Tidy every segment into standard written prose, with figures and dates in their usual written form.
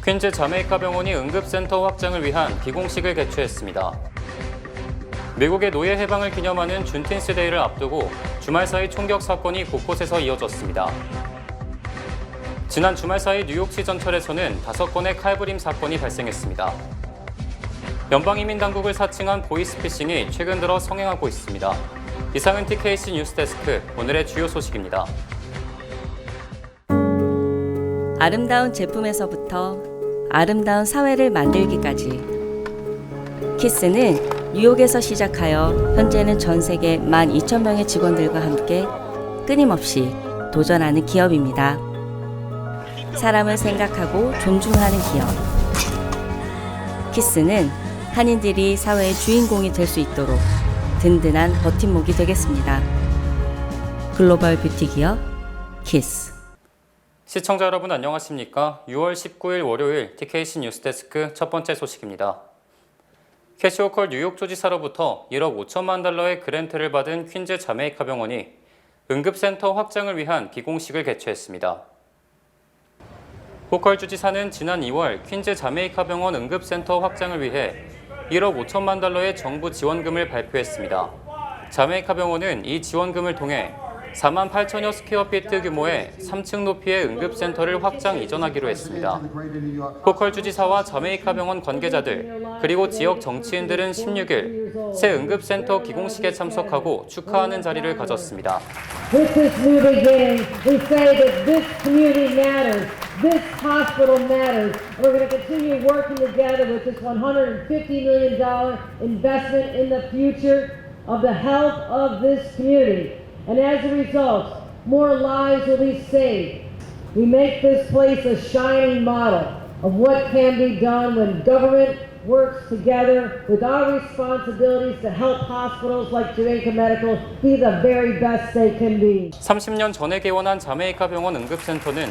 퀸즈 자메이카 병원이 응급센터 확장을 위한 기공식을 개최했습니다. 미국의 노예 해방을 기념하는 준틴스데이를 앞두고 주말 사이 총격 사건이 곳곳에서 이어졌습니다. 지난 주말 사이 뉴욕시 전철에서는 5건의 칼부림 사건이 발생했습니다. 연방이민당국을 사칭한 보이스피싱이 최근 들어 성행하고 있습니다. 이상은 TKC 뉴스데스크 오늘의 주요 소식입니다. 아름다운 제품에서부터 아름다운 사회를 만들기까지 키스는 뉴욕에서 시작하여 현재는 전 세계 12,000명의 직원들과 함께 끊임없이 도전하는 기업입니다. 사람을 생각하고 존중하는 기업. 키스는 한인들이 사회의 주인공이 될 수 있도록 든든한 버팀목이 되겠습니다. 글로벌 뷰티 기업 키스. 시청자 여러분 안녕하십니까? 6월 19일 월요일 TKC 뉴스데스크 첫 번째 소식입니다. 캐시 호컬 뉴욕 주지사로부터 1억 5천만 달러의 그랜트를 받은 퀸즈 자메이카 병원이 응급센터 확장을 위한 기공식을 개최했습니다. 호컬 주지사는 지난 2월 퀸즈 자메이카 병원 응급센터 확장을 위해 1억 5천만 달러의 정부 지원금을 발표했습니다. 자메이카 병원은 이 지원금을 통해 4만 8천여 스퀘어피트 규모의 3층 높이의 응급센터를 확장 이전하기로 했습니다. 호컬 주지사와 자메이카 병원 관계자들 그리고 지역 정치인들은 16일 새 응급센터 기공식에 참석하고 축하하는 자리를 가졌습니다. With this new beginning, we say that this community matters, this hospital matters. We're going to continue working together with this $150 million investment in the future of the health of this community. And as a result, more lives will be saved. We make this place a shining model of what can be done when government works together with our responsibilities to help hospitals like Jamaica Medical be the very best they can be. 30년 전에 개원한 자메이카 병원 응급센터는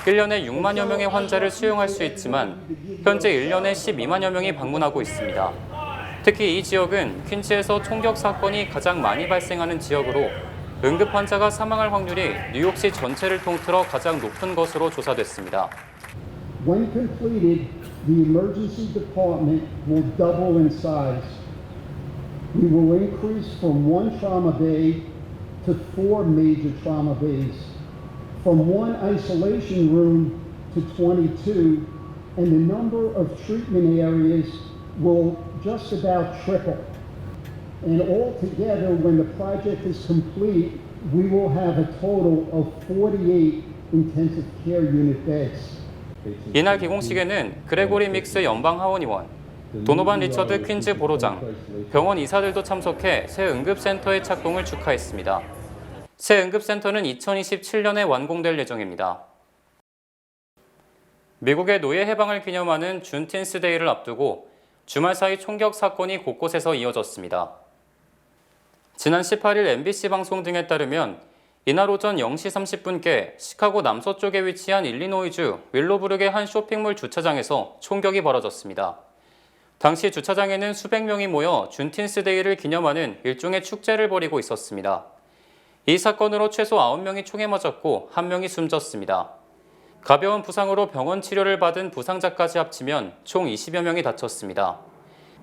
1년에 6만여 명의 환자를 수용할 수 있지만 현재 1년에 12만여 명이 방문하고 있습니다. 특히 이 지역은 퀸즈에서 총격 사건이 가장 많이 발생하는 지역으로 응급 환자가 사망할 확률이 뉴욕시 전체를 통틀어 가장 높은 것으로 조사됐습니다. When completed, the emergency department will double in size. We will increase from 1 trauma bay to 4 major trauma bays, from 1 isolation room to 22, and the number of treatment areas will just about triple. And altogether, when the project is complete, we will have a total of 48 intensive care unit beds. 이날 기공식에는 그레고리 믹스 연방 하원의원, 도노반 리처드 퀸즈 보로장, 병원 이사들도 참석해 새 응급센터의 착공을 축하했습니다. 새 응급센터는 2027년에 완공될 예정입니다. 미국의 노예 해방을 기념하는 준틴스데이를 앞두고 주말 사이 총격 사건이 곳곳에서 이어졌습니다. 지난 18일 MBC 방송 등에 따르면 이날 오전 0시 30분께 시카고 남서쪽에 위치한 일리노이주 윌로브룩의 한 쇼핑몰 주차장에서 총격이 벌어졌습니다. 당시 주차장에는 수백 명이 모여 준틴스데이를 기념하는 일종의 축제를 벌이고 있었습니다. 이 사건으로 최소 9명이 총에 맞았고 1명이 숨졌습니다. 가벼운 부상으로 병원 치료를 받은 부상자까지 합치면 총 20여 명이 다쳤습니다.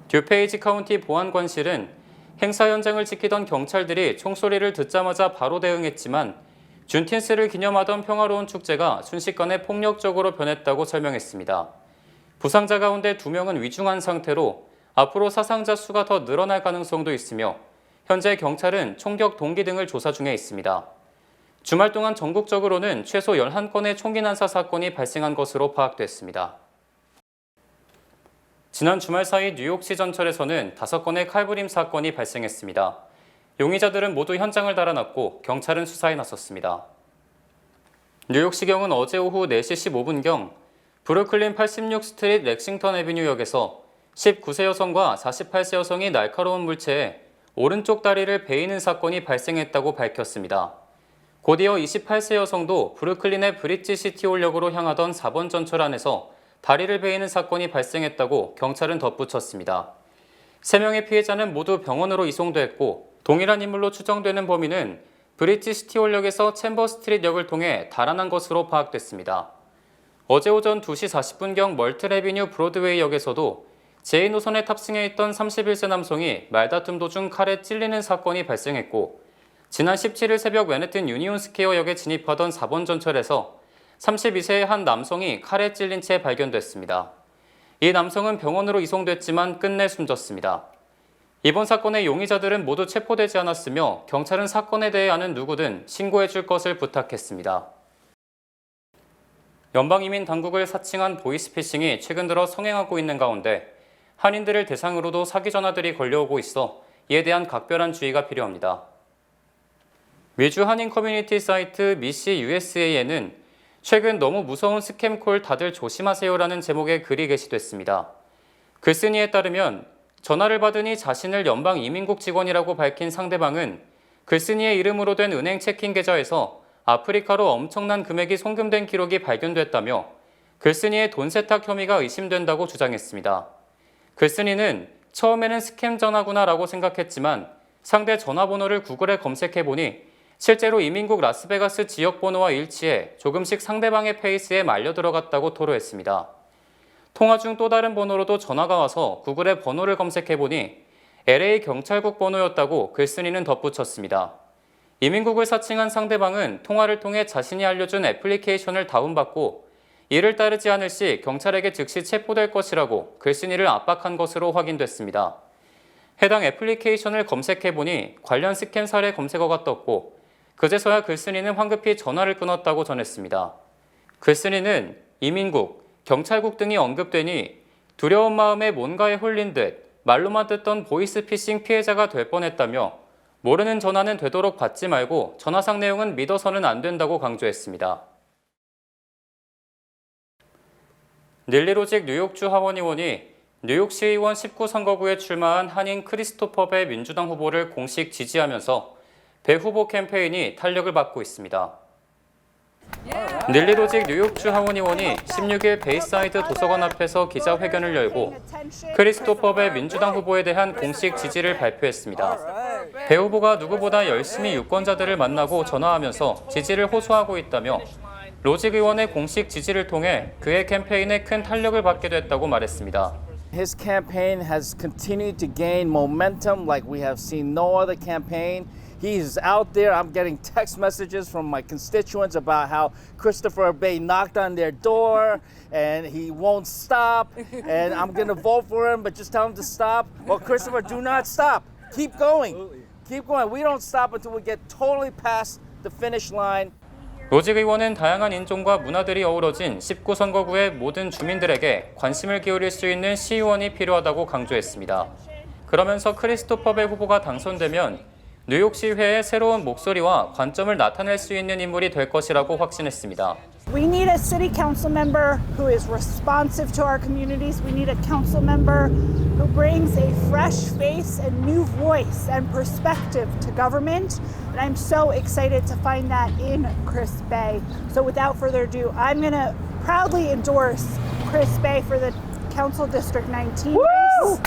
듀페이지 카운티 보안관실은 행사 현장을 지키던 경찰들이 총소리를 듣자마자 바로 대응했지만 준틴스를 기념하던 평화로운 축제가 순식간에 폭력적으로 변했다고 설명했습니다. 부상자 가운데 2명은 위중한 상태로 앞으로 사상자 수가 더 늘어날 가능성도 있으며 현재 경찰은 총격 동기 등을 조사 중에 있습니다. 주말 동안 전국적으로는 최소 11건의 총기 난사 사건이 발생한 것으로 파악됐습니다. 지난 주말 사이 뉴욕시 전철에서는 5건의 칼부림 사건이 발생했습니다. 용의자들은 모두 현장을 달아났고 경찰은 수사에 나섰습니다. 뉴욕시경은 어제 오후 4시 15분경 브루클린 86 스트리트 렉싱턴 애비뉴역에서 19세 여성과 48세 여성이 날카로운 물체에 오른쪽 다리를 베이는 사건이 발생했다고 밝혔습니다. 곧이어 28세 여성도 브루클린의 브릿지 시티홀역으로 향하던 4번 전철 안에서 다리를 베이는 사건이 발생했다고 경찰은 덧붙였습니다. 3명의 피해자는 모두 병원으로 이송됐고 동일한 인물로 추정되는 범인은 브릿지 시티홀역에서 챔버 스트리트 역을 통해 달아난 것으로 파악됐습니다. 어제 오전 2시 40분경 멀트레비뉴 브로드웨이역에서도 제2노선에 탑승해 있던 31세 남성이 말다툼 도중 칼에 찔리는 사건이 발생했고, 지난 17일 새벽 맨해튼 유니온 스퀘어역에 진입하던 4번 전철에서 32세의 한 남성이 칼에 찔린 채 발견됐습니다. 이 남성은 병원으로 이송됐지만 끝내 숨졌습니다. 이번 사건의 용의자들은 모두 체포되지 않았으며 경찰은 사건에 대해 아는 누구든 신고해 줄 것을 부탁했습니다. 연방이민 당국을 사칭한 보이스피싱이 최근 들어 성행하고 있는 가운데 한인들을 대상으로도 사기 전화들이 걸려오고 있어 이에 대한 각별한 주의가 필요합니다. 미주 한인 커뮤니티 사이트 미시 USA에는 최근 너무 무서운 스캠콜 다들 조심하세요라는 제목의 글이 게시됐습니다. 글쓴이에 따르면 전화를 받으니 자신을 연방이민국 직원이라고 밝힌 상대방은 글쓴이의 이름으로 된 은행 체킹 계좌에서 아프리카로 엄청난 금액이 송금된 기록이 발견됐다며 글쓴이의 돈 세탁 혐의가 의심된다고 주장했습니다. 글쓴이는 처음에는 스캠 전화구나라고 생각했지만 상대 전화번호를 구글에 검색해보니 실제로 이민국 라스베가스 지역 번호와 일치해 조금씩 상대방의 페이스에 말려 들어갔다고 토로했습니다. 통화 중 또 다른 번호로도 전화가 와서 구글에 번호를 검색해보니 LA 경찰국 번호였다고 글쓴이는 덧붙였습니다. 이민국을 사칭한 상대방은 통화를 통해 자신이 알려준 애플리케이션을 다운받고 이를 따르지 않을 시 경찰에게 즉시 체포될 것이라고 글쓴이를 압박한 것으로 확인됐습니다. 해당 애플리케이션을 검색해보니 관련 스캠 사례 검색어가 떴고 그제서야 글쓴이는 황급히 전화를 끊었다고 전했습니다. 글쓴이는 이민국, 경찰국 등이 언급되니 두려운 마음에 뭔가에 홀린 듯 말로만 듣던 보이스피싱 피해자가 될 뻔했다며 모르는 전화는 되도록 받지 말고 전화상 내용은 믿어서는 안 된다고 강조했습니다. 닐리 로직 뉴욕주 하원의원이 뉴욕시의원 19선거구에 출마한 한인 크리스토퍼 배 민주당 후보를 공식 지지하면서 배 후보 캠페인이 탄력을 받고 있습니다. 닐리 로직 뉴욕주 하원의원이 16일 베이사이드 도서관 앞에서 기자회견을 열고 크리스토퍼 배 민주당 후보에 대한 공식 지지를 발표했습니다. 배 후보가 누구보다 열심히 유권자들을 만나고 전화하면서 지지를 호소하고 있다며 로직 의원의 공식 지지를 통해 그의 캠페인에 큰 탄력을 받게 됐다고 말했습니다. His campaign has continued to gain momentum like we have seen no other campaign. He's out there. I'm getting text messages from my constituents about how Christopher Bay knocked on their door and he won't stop. And I'm going to vote for him, but just tell him to stop. Well, Christopher, do not stop. Keep going. Keep going. We don't stop until we get totally past the finish line. 로직 의원은 다양한 인종과 문화들이 어우러진 19선거구의 모든 주민들에게 관심을 기울일 수 있는 시의원이 필요하다고 강조했습니다. 그러면서 크리스토퍼 배 후보가 당선되면 뉴욕시회의 새로운 목소리와 관점을 나타낼 수 있는 인물이 될 것이라고 확신했습니다. We need a city council member who is responsive to our communities. We need a council member who brings a fresh face and new voice and perspective to government. And I'm so excited to find that in Chris Bay. So without further ado, I'm going to proudly endorse Chris Bay for the Council District 19 race.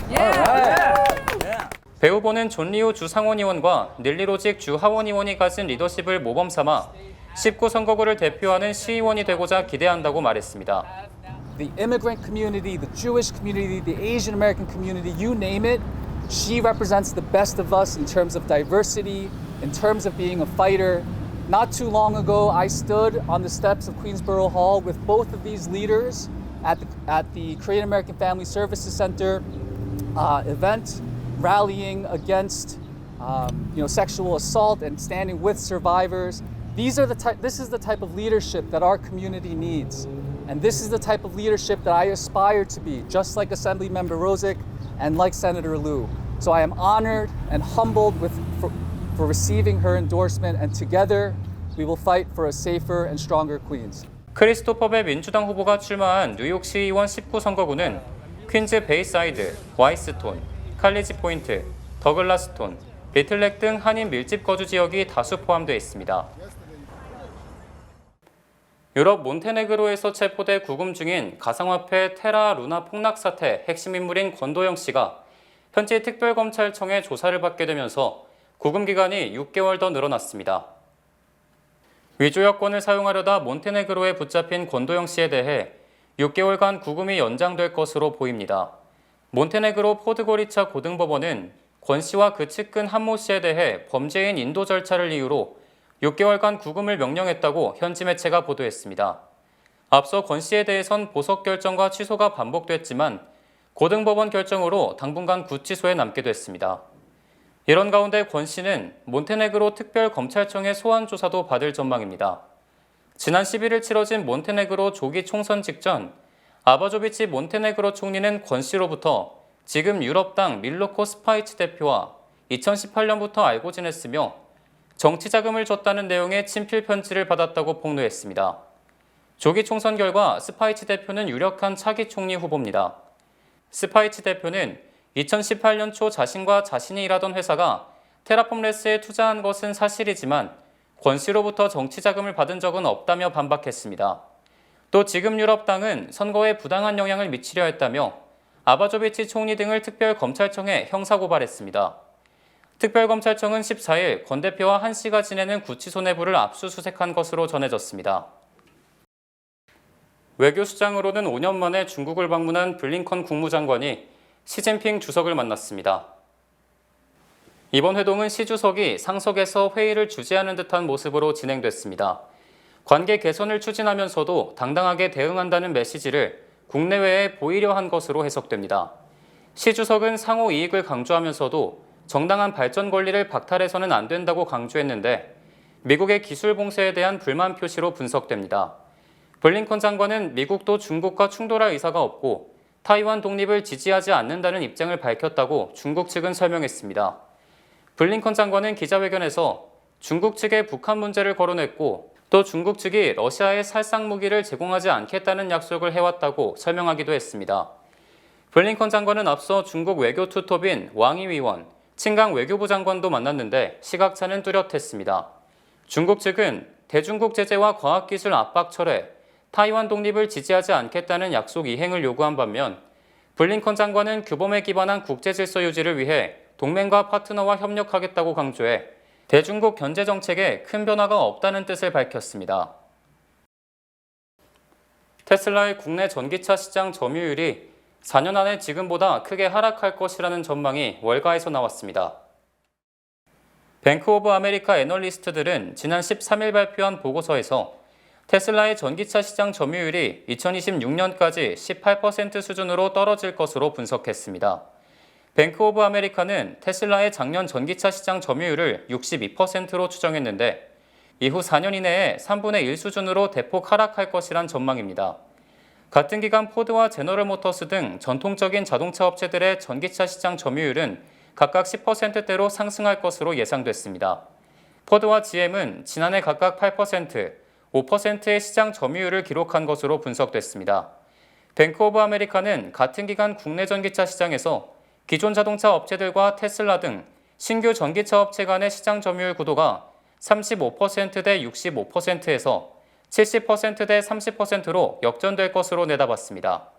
배 후보는 존 리오 주 상원의원과 닐리 로직 주 하원의원이 가진 리더십을 모범 삼아 19선거구를 대표하는 시의원이 되고자 기대한다고 말했습니다. The immigrant community, the Jewish community, the Asian American community, you name it, she represents the best of us in terms of diversity, in terms of being a fighter. Not too long ago, I stood on the steps of Queensborough Hall with both of these leaders at the Korean American Family Services Center event, rallying against sexual assault and standing with survivors. This is the type of leadership that our community needs. And this is the type of leadership that I aspire to be, just like Assemblymember Rosick and like Senator Liu. So I am honored and humbled for receiving her endorsement, and together we will fight for a safer and stronger Queens. 크리스토퍼 배 민주당 후보가 출마한 뉴욕시의원 19선거구는 퀸즈 베이사이드, 와이스톤, 칼리지 포인트, 더글라스톤, 리틀렉 등 한인 밀집 거주 지역이 다수 포함되어 있습니다. 유럽 몬테네그로에서 체포돼 구금 중인 가상화폐 테라 루나 폭락 사태 핵심 인물인 권도영 씨가 현지 특별검찰청의 조사를 받게 되면서 구금 기간이 6개월 더 늘어났습니다. 위조 여권을 사용하려다 몬테네그로에 붙잡힌 권도영 씨에 대해 6개월간 구금이 연장될 것으로 보입니다. 몬테네그로 포드고리차 고등법원은 권 씨와 그 측근 한모 씨에 대해 범죄인 인도 절차를 이유로 6개월간 구금을 명령했다고 현지 매체가 보도했습니다. 앞서 권 씨에 대해선 보석 결정과 취소가 반복됐지만 고등법원 결정으로 당분간 구치소에 남게 됐습니다. 이런 가운데 권 씨는 몬테네그로 특별검찰청의 소환 조사도 받을 전망입니다. 지난 11일 치러진 몬테네그로 조기 총선 직전 아바조비치 몬테네그로 총리는 권 씨로부터 지금 유럽당 밀로코 스파이치 대표와 2018년부터 알고 지냈으며 정치 자금을 줬다는 내용의 친필 편지를 받았다고 폭로했습니다. 조기 총선 결과 스파이치 대표는 유력한 차기 총리 후보입니다. 스파이치 대표는 2018년 초 자신과 자신이 일하던 회사가 테라폼레스에 투자한 것은 사실이지만 권 씨로부터 정치 자금을 받은 적은 없다며 반박했습니다. 또 지금 유럽당은 선거에 부당한 영향을 미치려 했다며 아바조비치 총리 등을 특별검찰청에 형사고발했습니다. 특별검찰청은 14일 권 대표와 한 씨가 지내는 구치소 내부를 압수수색한 것으로 전해졌습니다. 외교수장으로는 5년 만에 중국을 방문한 블링컨 국무장관이 시진핑 주석을 만났습니다. 이번 회동은 시 주석이 상석에서 회의를 주재하는 듯한 모습으로 진행됐습니다. 관계 개선을 추진하면서도 당당하게 대응한다는 메시지를 국내외에 보이려 한 것으로 해석됩니다. 시 주석은 상호 이익을 강조하면서도 정당한 발전 권리를 박탈해서는 안 된다고 강조했는데 미국의 기술 봉쇄에 대한 불만 표시로 분석됩니다. 블링컨 장관은 미국도 중국과 충돌할 의사가 없고 타이완 독립을 지지하지 않는다는 입장을 밝혔다고 중국 측은 설명했습니다. 블링컨 장관은 기자회견에서 중국 측에 북한 문제를 거론했고 또 중국 측이 러시아에 살상 무기를 제공하지 않겠다는 약속을 해왔다고 설명하기도 했습니다. 블링컨 장관은 앞서 중국 외교 투톱인 왕이 위원, 칭강 외교부 장관도 만났는데 시각차는 뚜렷했습니다. 중국 측은 대중국 제재와 과학기술 압박 철회, 타이완 독립을 지지하지 않겠다는 약속 이행을 요구한 반면 블링컨 장관은 규범에 기반한 국제질서 유지를 위해 동맹과 파트너와 협력하겠다고 강조해 대중국 견제 정책에 큰 변화가 없다는 뜻을 밝혔습니다. 테슬라의 국내 전기차 시장 점유율이 4년 안에 지금보다 크게 하락할 것이라는 전망이 월가에서 나왔습니다. 뱅크 오브 아메리카 애널리스트들은 지난 13일 발표한 보고서에서 테슬라의 전기차 시장 점유율이 2026년까지 18% 수준으로 떨어질 것으로 분석했습니다. 뱅크 오브 아메리카는 테슬라의 작년 전기차 시장 점유율을 62%로 추정했는데 이후 4년 이내에 3분의 1 수준으로 대폭 하락할 것이란 전망입니다. 같은 기간 포드와 제너럴 모터스 등 전통적인 자동차 업체들의 전기차 시장 점유율은 각각 10%대로 상승할 것으로 예상됐습니다. 포드와 GM은 지난해 각각 8%, 5%의 시장 점유율을 기록한 것으로 분석됐습니다. 뱅크 오브 아메리카는 같은 기간 국내 전기차 시장에서 기존 자동차 업체들과 테슬라 등 신규 전기차 업체 간의 시장 점유율 구도가 35%대 65%에서 70%대 30%로 역전될 것으로 내다봤습니다.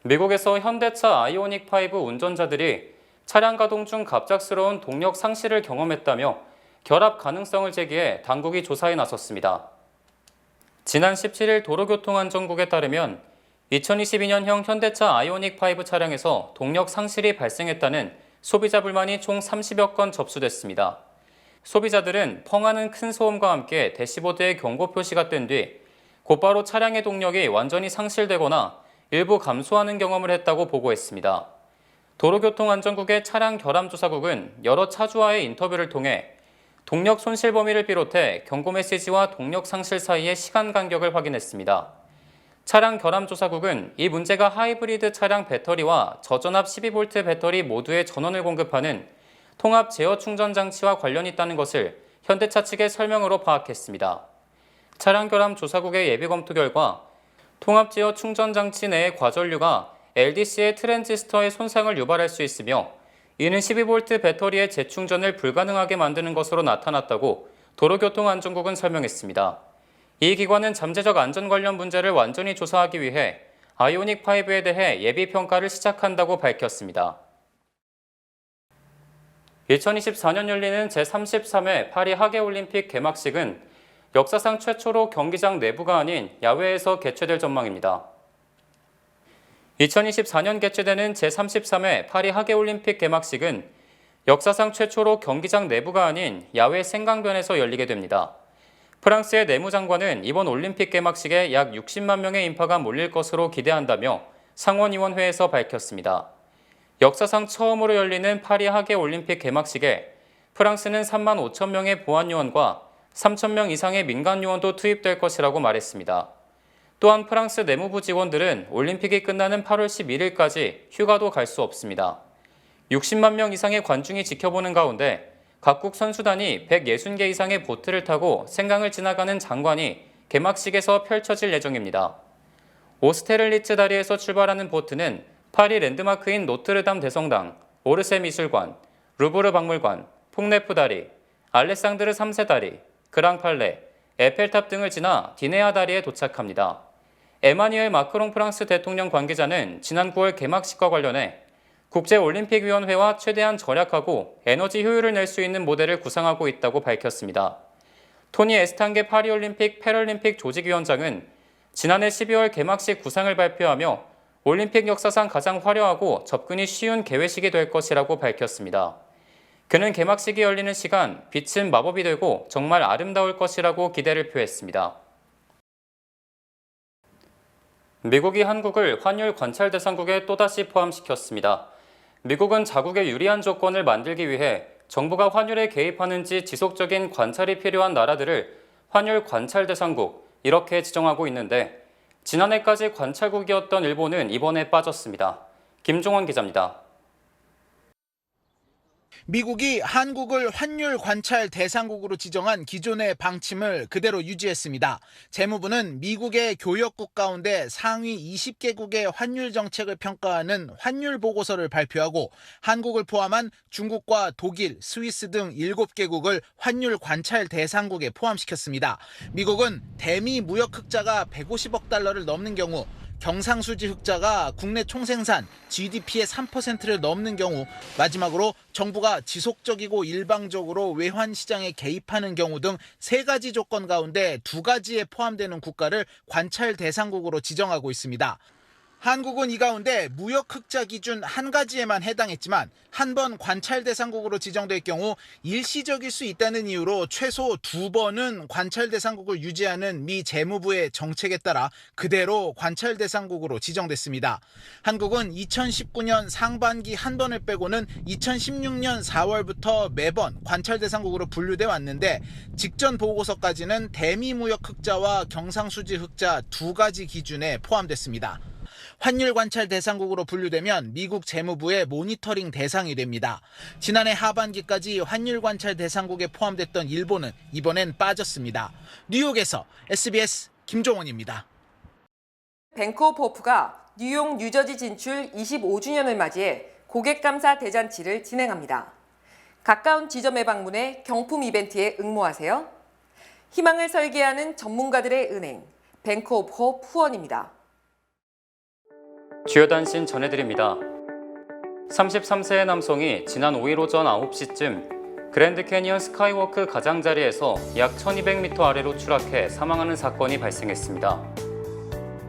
미국에서 현대차 아이오닉5 운전자들이 차량 가동 중 갑작스러운 동력 상실을 경험했다며 결합 가능성을 제기해 당국이 조사에 나섰습니다. 지난 17일 도로교통안전국에 따르면 2022년형 현대차 아이오닉5 차량에서 동력 상실이 발생했다는 소비자 불만이 총 30여 건 접수됐습니다. 소비자들은 펑하는 큰 소음과 함께 대시보드에 경고 표시가 뜬 뒤 곧바로 차량의 동력이 완전히 상실되거나 일부 감소하는 경험을 했다고 보고했습니다. 도로교통안전국의 차량 결함조사국은 여러 차주와의 인터뷰를 통해 동력 손실 범위를 비롯해 경고 메시지와 동력 상실 사이의 시간 간격을 확인했습니다. 차량 결함조사국은 이 문제가 하이브리드 차량 배터리와 저전압 12V 배터리 모두의 전원을 공급하는 통합 제어 충전 장치와 관련이 있다는 것을 현대차 측의 설명으로 파악했습니다. 차량 결함 조사국의 예비 검토 결과 통합 제어 충전 장치 내의 과전류가 LDC의 트랜지스터의 손상을 유발할 수 있으며 이는 12V 배터리의 재충전을 불가능하게 만드는 것으로 나타났다고 도로교통안전국은 설명했습니다. 이 기관은 잠재적 안전 관련 문제를 완전히 조사하기 위해 아이오닉5에 대해 예비평가를 시작한다고 밝혔습니다. 2024년 열리는 제33회 파리 하계올림픽 개막식은 역사상 최초로 경기장 내부가 아닌 야외에서 개최될 전망입니다. 2024년 개최되는 제33회 파리 하계올림픽 개막식은 역사상 최초로 경기장 내부가 아닌 야외 생강변에서 열리게 됩니다. 프랑스의 내무장관은 이번 올림픽 개막식에 약 60만 명의 인파가 몰릴 것으로 기대한다며 상원의원회에서 밝혔습니다. 역사상 처음으로 열리는 파리 하계올림픽 개막식에 프랑스는 3만 5천 명의 보안요원과 3천 명 이상의 민간요원도 투입될 것이라고 말했습니다. 또한 프랑스 내무부 직원들은 올림픽이 끝나는 8월 11일까지 휴가도 갈 수 없습니다. 60만 명 이상의 관중이 지켜보는 가운데 각국 선수단이 160개 이상의 보트를 타고 생강을 지나가는 장관이 개막식에서 펼쳐질 예정입니다. 오스테를리츠 다리에서 출발하는 보트는 파리 랜드마크인 노트르담 대성당, 오르세 미술관, 루브르 박물관, 퐁네프 다리, 알레상드르 3세 다리, 그랑팔레, 에펠탑 등을 지나 디네아 다리에 도착합니다. 에마뉘엘 마크롱 프랑스 대통령 관계자는 지난 9월 개막식과 관련해 국제올림픽위원회와 최대한 절약하고 에너지 효율을 낼 수 있는 모델을 구상하고 있다고 밝혔습니다. 토니 에스탄게 파리올림픽 패럴림픽 조직위원장은 지난해 12월 개막식 구상을 발표하며 올림픽 역사상 가장 화려하고 접근이 쉬운 개회식이 될 것이라고 밝혔습니다. 그는 개막식이 열리는 시간, 빛은 마법이 되고 정말 아름다울 것이라고 기대를 표했습니다. 미국이 한국을 환율 관찰 대상국에 또다시 포함시켰습니다. 미국은 자국에 유리한 조건을 만들기 위해 정부가 환율에 개입하는지 지속적인 관찰이 필요한 나라들을 환율 관찰 대상국, 이렇게 지정하고 있는데 지난해까지 관찰국이었던 일본은 이번에 빠졌습니다. 김종원 기자입니다. 미국이 한국을 환율 관찰 대상국으로 지정한 기존의 방침을 그대로 유지했습니다. 재무부는 미국의 교역국 가운데 상위 20개국의 환율 정책을 평가하는 환율 보고서를 발표하고 한국을 포함한 중국과 독일, 스위스 등 7개국을 환율 관찰 대상국에 포함시켰습니다. 미국은 대미 무역 흑자가 150억 달러를 넘는 경우, 경상수지 흑자가 국내 총생산 GDP의 3%를 넘는 경우, 마지막으로 정부가 지속적이고 일방적으로 외환 시장에 개입하는 경우 등 3가지 조건 가운데 2가지에 포함되는 국가를 관찰 대상국으로 지정하고 있습니다. 한국은 이 가운데 무역 흑자 기준 1가지에만 해당했지만 한 번 관찰 대상국으로 지정될 경우 일시적일 수 있다는 이유로 최소 2번은 관찰 대상국을 유지하는 미 재무부의 정책에 따라 그대로 관찰 대상국으로 지정됐습니다. 한국은 2019년 상반기 한 번을 빼고는 2016년 4월부터 매번 관찰 대상국으로 분류돼 왔는데 직전 보고서까지는 대미 무역 흑자와 경상수지 흑자 2가지 기준에 포함됐습니다. 환율 관찰 대상국으로 분류되면 미국 재무부의 모니터링 대상이 됩니다. 지난해 하반기까지 환율 관찰 대상국에 포함됐던 일본은 이번엔 빠졌습니다. 뉴욕에서 SBS 김종원입니다. 뱅크 오브 호프가 뉴욕 뉴저지 진출 25주년을 맞이해 고객 감사 대잔치를 진행합니다. 가까운 지점에 방문해 경품 이벤트에 응모하세요. 희망을 설계하는 전문가들의 은행, 뱅크 오브 호프 후원입니다. 주요 단신 전해드립니다. 33세의 남성이 지난 5일 오전 9시쯤 그랜드 캐니언 스카이워크 가장자리에서 약 1200m 아래로 추락해 사망하는 사건이 발생했습니다.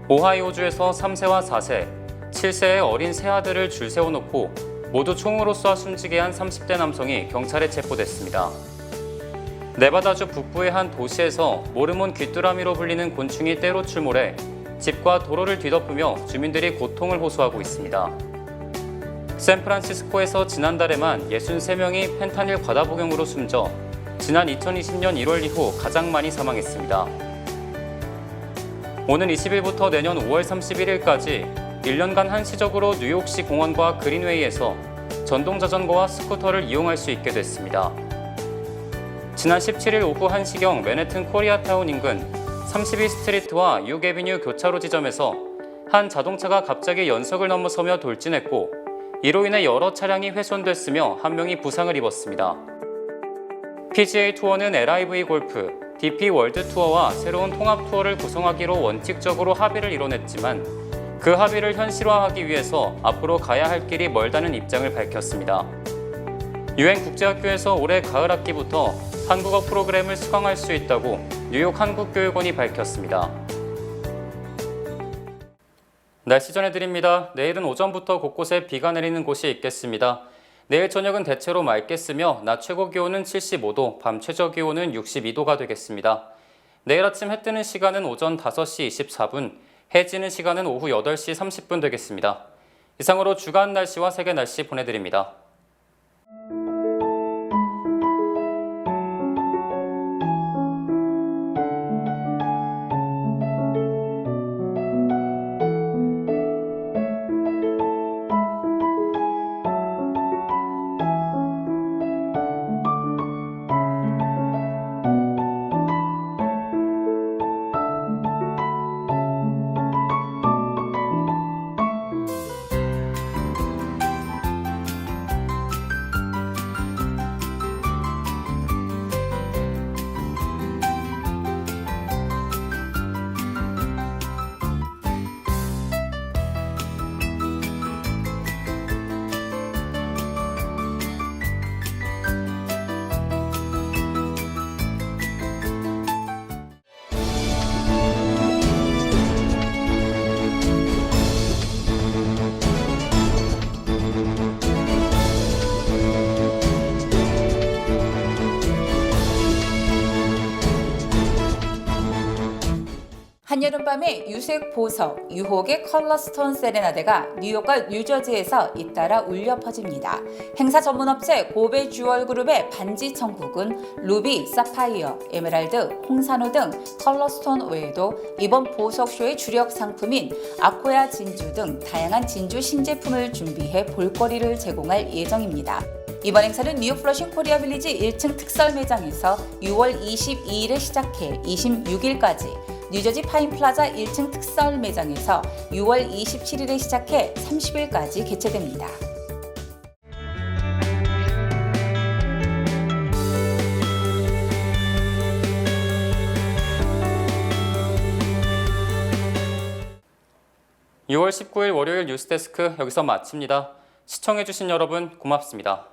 오하이오주에서 3세와 4세, 7세의 어린 세 아들을 줄 세워놓고 모두 총으로 쏴 숨지게 한 30대 남성이 경찰에 체포됐습니다. 네바다주 북부의 한 도시에서 모르몬 귀뚜라미로 불리는 곤충이 때로 출몰해 집과 도로를 뒤덮으며 주민들이 고통을 호소하고 있습니다. 샌프란시스코에서 지난달에만 63명이 펜타닐 과다 복용으로 숨져 지난 2020년 1월 이후 가장 많이 사망했습니다. 오는 20일부터 내년 5월 31일까지 1년간 한시적으로 뉴욕시 공원과 그린웨이에서 전동자전거와 스쿠터를 이용할 수 있게 됐습니다. 지난 17일 오후 1시경 맨해튼 코리아타운 인근 32스트리트와 6애비뉴 교차로 지점에서 한 자동차가 갑자기 연석을 넘어서며 돌진했고 이로 인해 여러 차량이 훼손됐으며 한 명이 부상을 입었습니다. PGA 투어는 LIV 골프, DP 월드 투어와 새로운 통합 투어를 구성하기로 원칙적으로 합의를 이뤄냈지만 그 합의를 현실화하기 위해서 앞으로 가야 할 길이 멀다는 입장을 밝혔습니다. UN 국제학교에서 올해 가을 학기부터 한국어 프로그램을 수강할 수 있다고 뉴욕 한국교육원이 밝혔습니다. 날씨 전해드립니다. 내일은 오전부터 곳곳에 비가 내리는 곳이 있겠습니다. 내일 저녁은 대체로 맑겠으며 낮 최고 기온은 75도, 밤 최저 기온은 62도가 되겠습니다. 내일 아침 해 뜨는 시간은 오전 5시 24분, 해 지는 시간은 오후 8시 30분 되겠습니다. 이상으로 주간 날씨와 세계 날씨 보내드립니다. 한여름밤의 유색 보석, 유혹의 컬러스톤 세레나데가 뉴욕과 뉴저지에서 잇따라 울려 퍼집니다. 행사 전문업체 고베 주얼 그룹의 반지 천국은 루비, 사파이어, 에메랄드, 홍산호 등 컬러스톤 외에도 이번 보석쇼의 주력 상품인 아코야 진주 등 다양한 진주 신제품을 준비해 볼거리를 제공할 예정입니다. 이번 행사는 뉴욕 플러싱 코리아 빌리지 1층 특설 매장에서 6월 22일에 시작해 26일까지, 뉴저지 파인플라자 1층 특설 매장에서 6월 27일에 시작해 30일까지 개최됩니다. (6월 19일) 월요일 뉴스데스크 여기서 마칩니다. 시청해주신 여러분 고맙습니다.